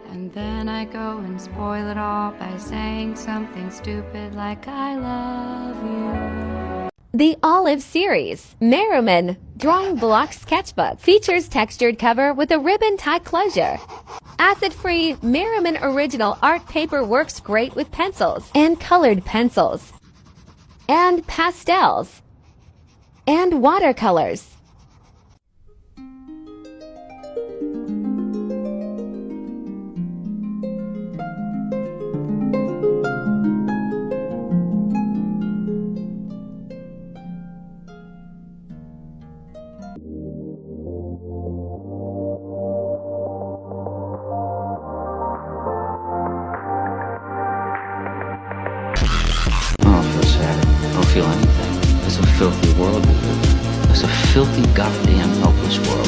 And then I go and spoil it all by saying something stupid like I love you. The Olive series, Merriman Drawing Block Sketchbook, features textured cover with a ribbon tie closure. Acid-free Merriman original art paper works great with pencils and colored pencils, and pastels, and watercolors. I don't feel sad. I don't feel anything. It's a filthy world we live in. It's a filthy, goddamn, helpless world.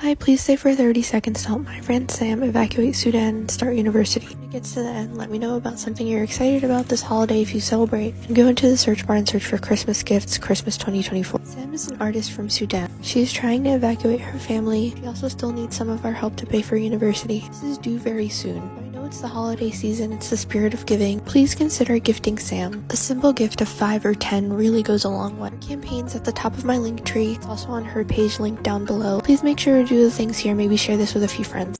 Hi, please stay for 30 seconds to help my friend Sam evacuate Sudan and start university. When it gets to the end, let me know about something you're excited about this holiday if you celebrate, and go into the search bar and search for Christmas gifts, Christmas 2024. Sam is an artist from Sudan. She is trying to evacuate her family. She also still needs some of our help to pay for university. This is due very soon. I know it's the holiday season, it's the spirit of giving. Please consider gifting Sam. A simple gift of 5 or 10 really goes a long way. Her campaign's at the top of my link tree. It's also on her page linked down below. Please make sure to do the things here, maybe share this with a few friends.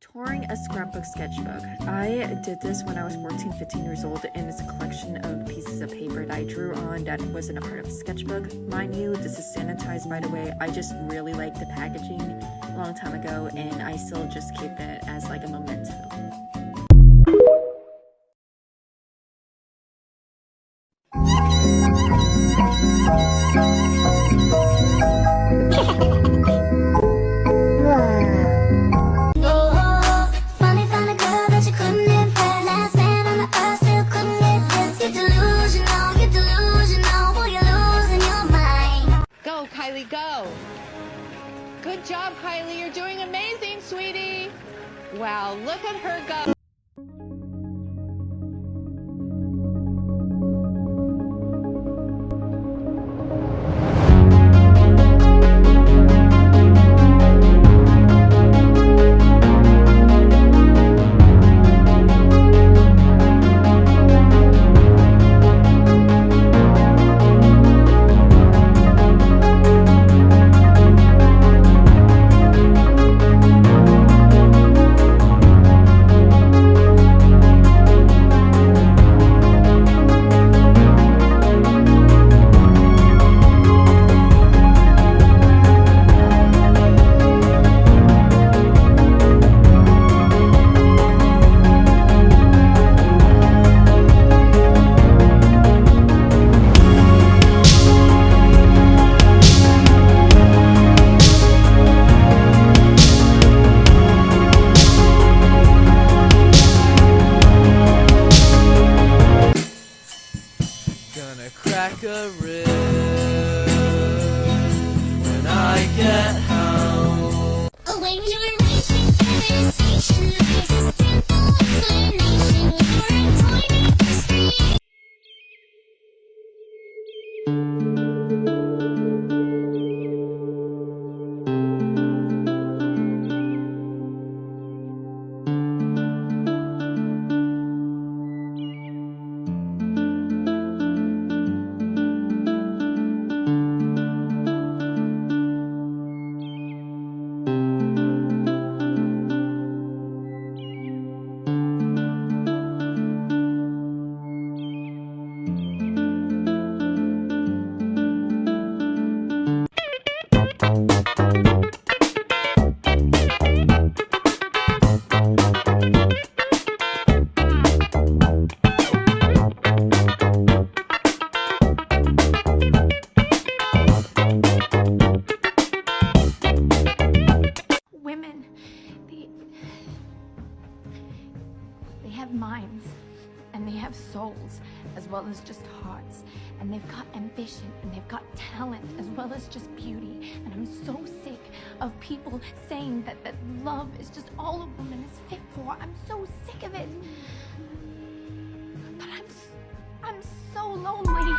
Touring a scrapbook sketchbook. I did this when I was 14, 15 years old, and it's a collection of pieces of paper that I drew on that wasn't a part of a sketchbook. Mind you, this is sanitized, by the way. I just really liked the packaging a long time ago, and I still just keep it as like a memento. Kylie, go. Good job, Kylie. You're doing amazing, sweetie. Wow, look at her go. Gonna crack a rib when I get home. Arrange your conversation, there's a simple explanation. You're a tiny frustration. souls as well as just hearts, and they've got ambition and they've got talent as well as just beauty. And I'm so sick of people saying that love is just all a woman is fit for. I'm so sick of it. But I'm so lonely.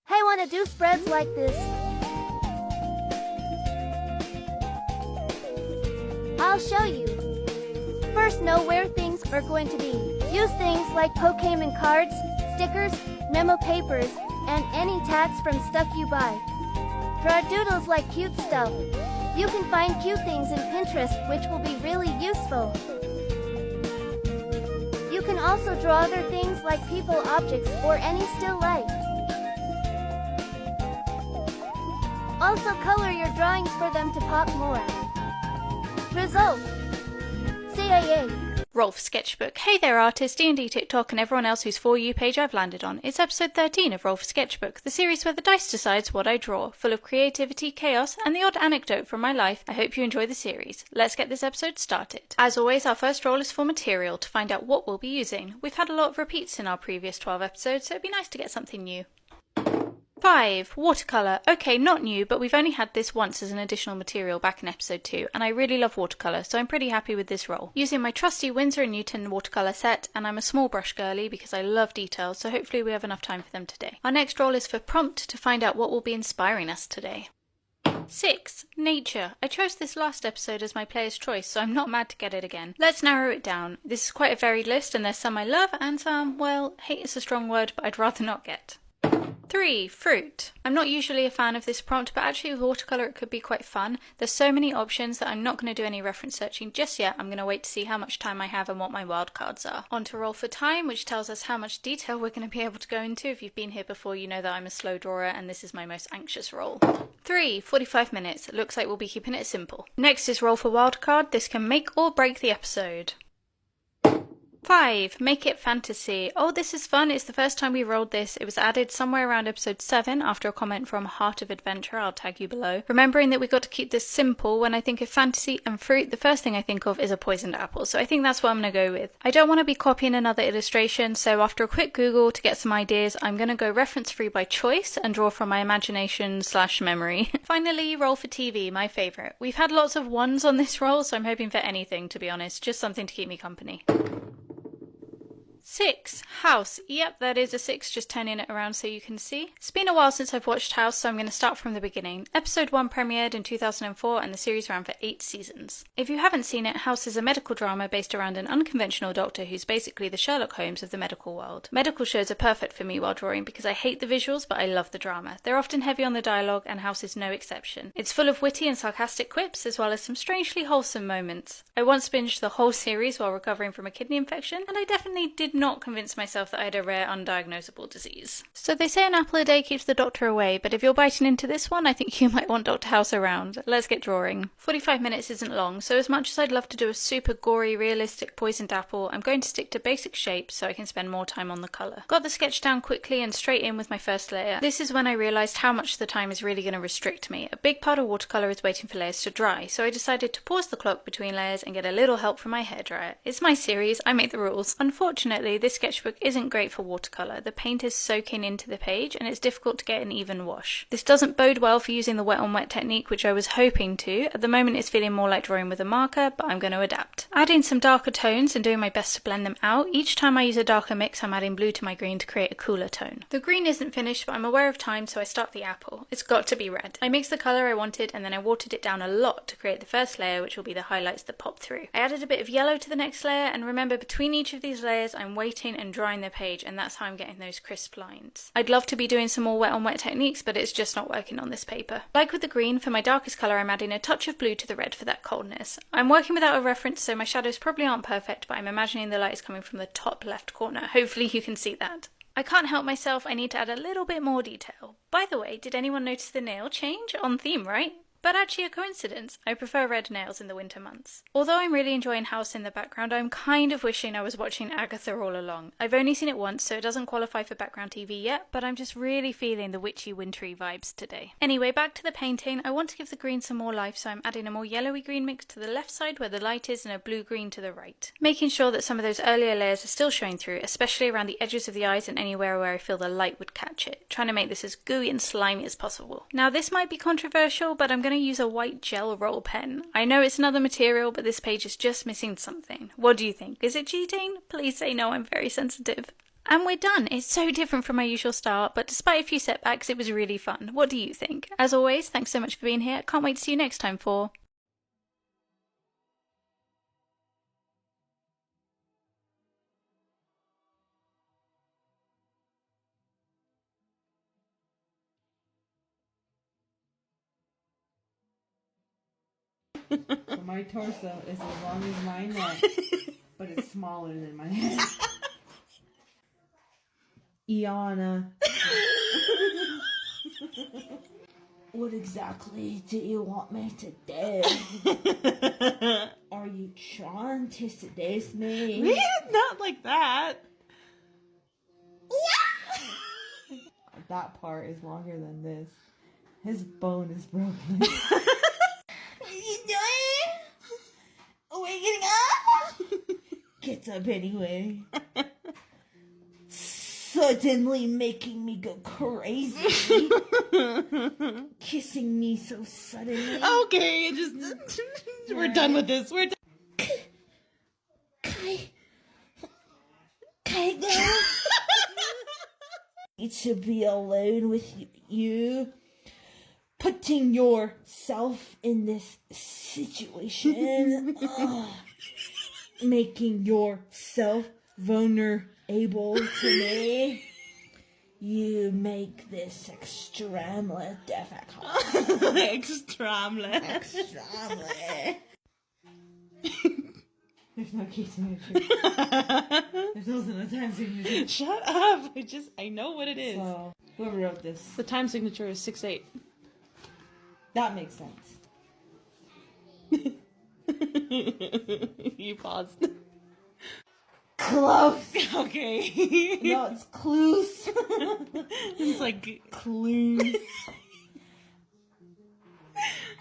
Hey, wanna do spreads like this? I'll show you. First, know where things are going to be. Use things like Pokemon cards, stickers, memo papers, and any tags from stuff you buy. Draw doodles like cute stuff. You can find cute things in Pinterest, which will be really useful. You can also draw other things like people, objects, or any still life. Also color your drawings for them to pop more. Result. CAA. Rolf Sketchbook. Hey there artists, D&D, TikTok and everyone else whose For You page I've landed on. It's episode 13 of Rolf Sketchbook, the series where the dice decides what I draw, full of creativity, chaos and the odd anecdote from my life. I hope you enjoy the series. Let's get this episode started. As always, our first roll is for material to find out what we'll be using. We've had a lot of repeats in our previous 12 episodes, so it'd be nice to get something new. 5. Watercolour. Okay, not new, but we've only had this once as an additional material back in episode 2, and I really love watercolour, so I'm pretty happy with this roll. Using my trusty Winsor & Newton watercolour set, and I'm a small brush girly because I love details, so hopefully we have enough time for them today. Our next roll is for prompt to find out what will be inspiring us today. 6. Nature. I chose this last episode as my player's choice, so I'm not mad to get it again. Let's narrow it down. This is quite a varied list, and there's some I love, and some, well, hate is a strong word, but I'd rather not get. 3. Fruit. I'm not usually a fan of this prompt, but actually with watercolour it could be quite fun. There's so many options that I'm not going to do any reference searching just yet. I'm going to wait to see how much time I have and what my wildcards are. On to roll for time, which tells us how much detail we're going to be able to go into. If you've been here before, you know that I'm a slow drawer and this is my most anxious roll. 3. 45 minutes. Looks like we'll be keeping it simple. Next is roll for wildcard. This can make or break the episode. 5. Make it fantasy. Oh, this is fun. It's the first time we rolled this. It was added somewhere around episode 7 after a comment from Heart of Adventure. I'll tag you below. Remembering that we got to keep this simple, when I think of fantasy and fruit, the first thing I think of is a poisoned apple. So I think that's what I'm going to go with. I don't want to be copying another illustration, so after a quick Google to get some ideas, I'm going to go reference free by choice and draw from my imagination/memory. Finally, roll for TV, my favourite. We've had lots of ones on this roll, so I'm hoping for anything, to be honest. Just something to keep me company. 6. House. Yep, that is a 6, just turning it around so you can see. It's been a while since I've watched House, so I'm going to start from the beginning. Episode 1 premiered in 2004 and the series ran for 8 seasons. If you haven't seen it, House is a medical drama based around an unconventional doctor who's basically the Sherlock Holmes of the medical world. Medical shows are perfect for me while drawing because I hate the visuals but I love the drama. They're often heavy on the dialogue and House is no exception. It's full of witty and sarcastic quips as well as some strangely wholesome moments. I once binged the whole series while recovering from a kidney infection and I definitely did not convince myself that I had a rare undiagnosable disease. So they say an apple a day keeps the doctor away, but if you're biting into this one, I think you might want Dr. House around. Let's get drawing. 45 minutes isn't long, so as much as I'd love to do a super gory, realistic poisoned apple, I'm going to stick to basic shapes so I can spend more time on the colour. Got the sketch down quickly and straight in with my first layer. This is when I realised how much the time is really going to restrict me. A big part of watercolour is waiting for layers to dry, so I decided to pause the clock between layers and get a little help from my hairdryer. It's my series, I make the rules. Unfortunately, this sketchbook isn't great for watercolour. The paint is soaking into the page and it's difficult to get an even wash. This doesn't bode well for using the wet on wet technique, which I was hoping to. At the moment it's feeling more like drawing with a marker, but I'm going to adapt. Adding some darker tones and doing my best to blend them out. Each time I use a darker mix I'm adding blue to my green to create a cooler tone. The green isn't finished but I'm aware of time, so I start the apple. It's got to be red. I mixed the colour I wanted and then I watered it down a lot to create the first layer, which will be the highlights that pop through. I added a bit of yellow to the next layer, and remember between each of these layers I'm waiting and drying the page, and that's how I'm getting those crisp lines. I'd love to be doing some more wet on wet techniques, but it's just not working on this paper. Like with the green, for my darkest colour I'm adding a touch of blue to the red for that coldness. I'm working without a reference, so my shadows probably aren't perfect, but I'm imagining the light is coming from the top left corner. Hopefully you can see that. I can't help myself, I need to add a little bit more detail. By the way, did anyone notice the nail change? On theme, right? But actually a coincidence. I prefer red nails in the winter months. Although I'm really enjoying House in the background, I'm kind of wishing I was watching Agatha all along. I've only seen it once, so it doesn't qualify for background TV yet, but I'm just really feeling the witchy, wintry vibes today. Anyway, back to the painting. I want to give the green some more life, so I'm adding a more yellowy green mix to the left side where the light is and a blue-green to the right. Making sure that some of those earlier layers are still showing through, especially around the edges of the eyes and anywhere where I feel the light would catch it. Trying to make this as gooey and slimy as possible. Now this might be controversial, but I'm going to use a white gel roll pen. I know it's another material, but this page is just missing something. What do you think? Is it cheating? Please say no, I'm very sensitive. And we're done. It's so different from my usual start, but despite a few setbacks, it was really fun. What do you think? As always, thanks so much for being here. Can't wait to see you next time for... So my torso is as long as my neck, but it's smaller than my head. Iana. What exactly do you want me to do? Are you trying to seduce me? Not like that. That part is longer than this. His bone is broken. What are you doing? Waking up? Gets up anyway. Suddenly making me go crazy. Kissing me so suddenly. Okay, we're done with this. We're done. Can I go? Need to be alone with you. Putting yourself in this situation. Making yourself vulnerable to me. You make this extremely difficult. Extremely. There's no key signature. There's also no time signature. Shut up. I know what it is. So, whoever wrote this. The time signature is 6/8. That makes sense. You paused. Close. Okay. No, it's clues. It's like clues.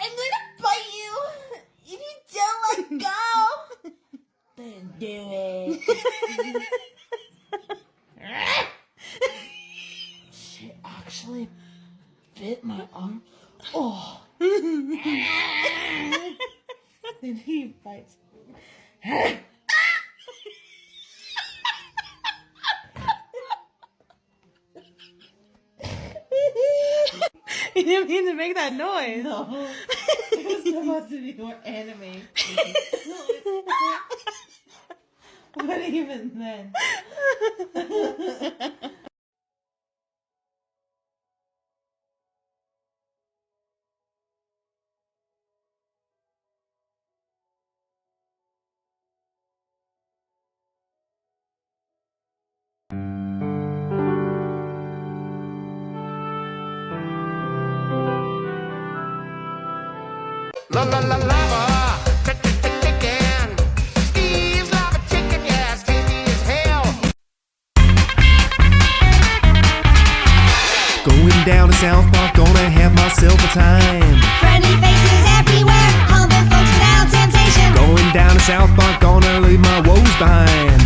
I'm gonna bite you if you don't let go. Then do it. She actually bit my arm. Oh. Then he bites. didn't mean to make that noise. No. It was supposed to be more anime. But even then. La la la lava, chicken. Steve's lava chicken, yes, tasty as hell. Going down to South Park, gonna have myself a time. Friendly faces everywhere, humbling folks without temptation. Going down to South Park, gonna leave my woes behind.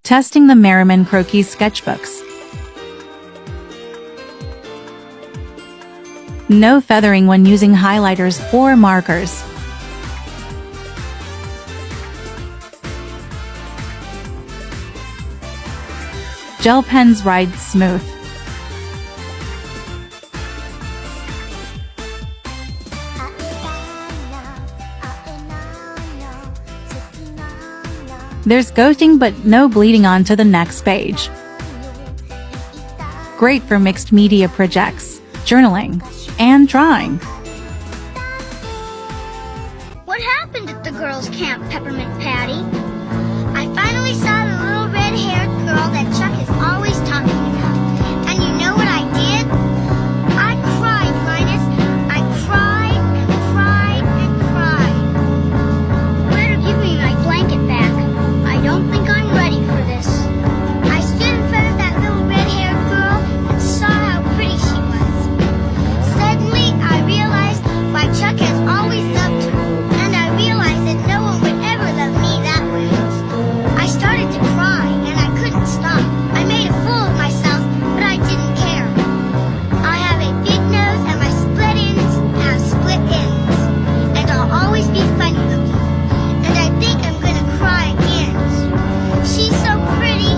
Testing the Merriman Croquis sketchbooks. No feathering when using highlighters or markers. Gel pens ride smooth. There's ghosting but no bleeding on to the next page. Great for mixed media projects, journaling, and drawing. What happened at the girls' camp, Peppermint Patty? I finally saw the little red-haired girl that Chuck is always talking about. And you know what I did? I cried, Linus. I cried and cried and cried. Better give me my blanket back. I don't think I'm ready for this. I stood in front of that little red-haired girl and saw how pretty she was. Suddenly, I realized why Chuck has always loved her, and I realized that no one would ever love me that way. I started to cry, and I couldn't stop. I made a fool of myself, but I didn't care. I have a big nose, and my split ends have split ends, and I'll always be funny looking. And I think I'm gonna cry again. She's so pretty.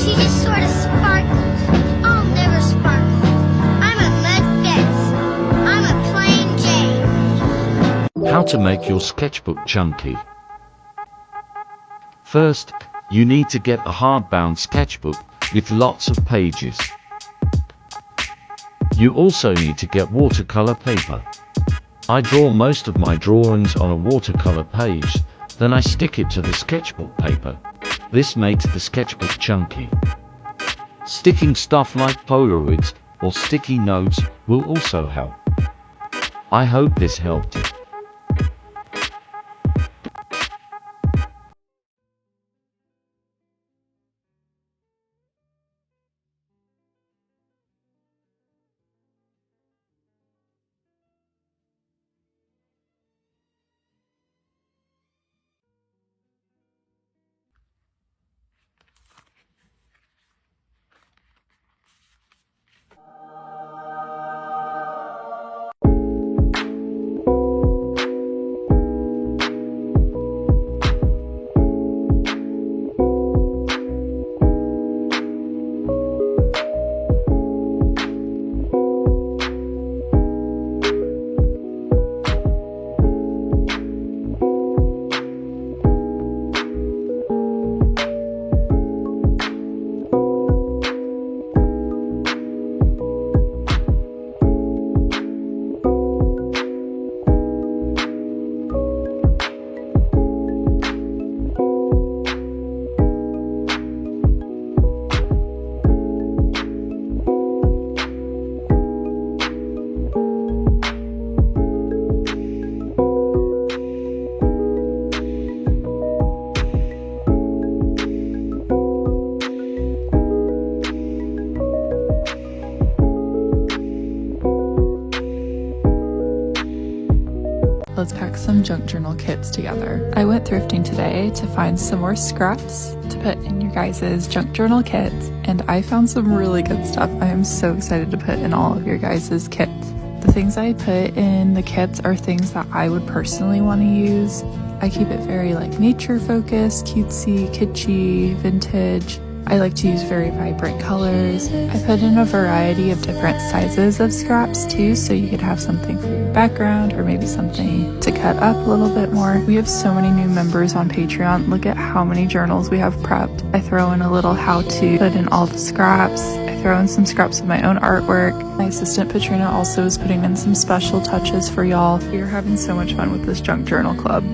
She just sort of sparkles. I'll never sparkle. I'm a mud fence. I'm a plain Jane. How to make your sketchbook chunky. First, you need to get a hardbound sketchbook with lots of pages. You also need to get watercolor paper. I draw most of my drawings on a watercolor page, then I stick it to the sketchbook paper. This makes the sketchbook chunky. Sticking stuff like Polaroids or sticky notes will also help. I hope this helped. let's pack some junk journal kits together. I went thrifting today to find some more scraps to put in your guys' junk journal kits, and I found some really good stuff. I am so excited to put in all of your guys' kits. The things I put in the kits are things that I would personally want to use. I keep it very like nature focused, cutesy, kitschy, vintage. I like to use very vibrant colors. I put in a variety of different sizes of scraps too, so you could have something for your background or maybe something to cut up a little bit more. We have so many new members on Patreon. Look at how many journals we have prepped. I throw in a little how to put in all the scraps. I throw in some scraps of my own artwork. My assistant Patrina also is putting in some special touches for y'all. We are having so much fun with this junk journal club.